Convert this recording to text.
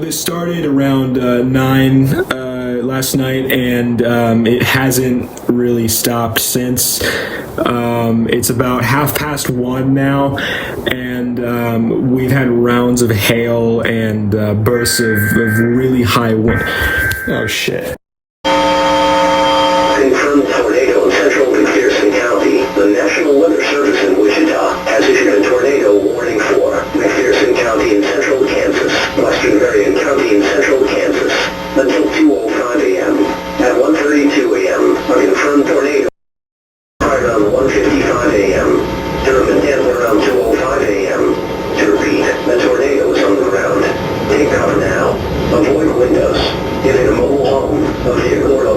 this started around 9 last night, and it hasn't really stopped since. It's about 1:30 now, and we've had rounds of hail and bursts of really high wind. Oh shit. Confirmed tornado in central McPherson County. The National Weather Service in Wichita has issued a tornado warning for McPherson County in central Kansas, western Marion County in central Kansas, until 2:05 a.m. At 1:32 a.m., a confirmed tornado around 1:55 a.m. Durham and Denver around 2:05 a.m. To repeat, the tornado is on the ground. Take cover now. Avoid windows. If in a mobile home, a vehicle or a